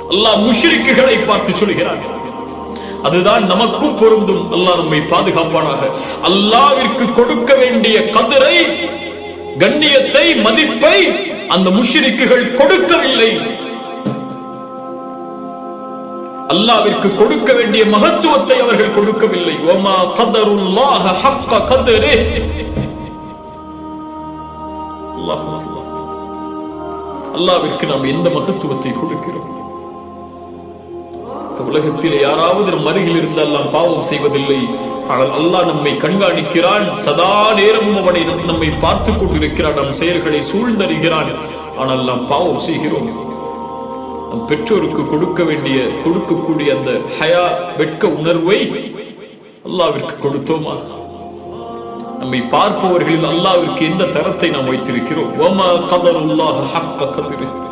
அல்லாஹ் முஷ்ரிக்குகளை பார்த்து சொல்கிறான். அதுதான் நமக்கும் பொருந்தும். அல்லாஹ் நம்மை பாதுகாப்பானாக. அல்லாஹ்விற்கு கொடுக்க வேண்டிய கதிரை, கண்ணியத்தை, மதிப்பை அந்த முஷ்ரிக்குகள் கொடுக்கவில்லை. அல்லாஹ்விற்கு கொடுக்க வேண்டிய மகத்துவத்தை அவர்கள் கொடுக்கவில்லை. வமா கதருல்லாஹ ஹக்க கத்ரிஹி. அல்லாஹ்விற்கு நாம் எந்த மகத்துவத்தை கொடுக்கிறோம்? உலகத்திலே யாராவது நம் அருகில் இருந்தால் நாம் பாவம் செய்வதில்லை. ஆனால் அல்லாஹ் நம்மை கண்காணிக்கிறான். சதா நேரமும் அவனை நம்மை பார்த்துக் கொண்டிருக்கிறான். நம் செயல்களை சூழ்ந்தறிகிறான். ஆனால் நாம் பாவம் செய்கிறோம். நம் பெற்றோருக்கு கொடுக்கக்கூடிய அந்த ஹயா, வெட்க உணர்வை அல்லாஹ்விற்கு கொடுத்தோமா? நம்மை பார்ப்பவர்களில் அல்லாஹ்விற்கு எந்த தரத்தை நாம் வைத்திருக்கிறோம்? வமா கதருல்லாஹ ஹக்க கத்ரிஹி.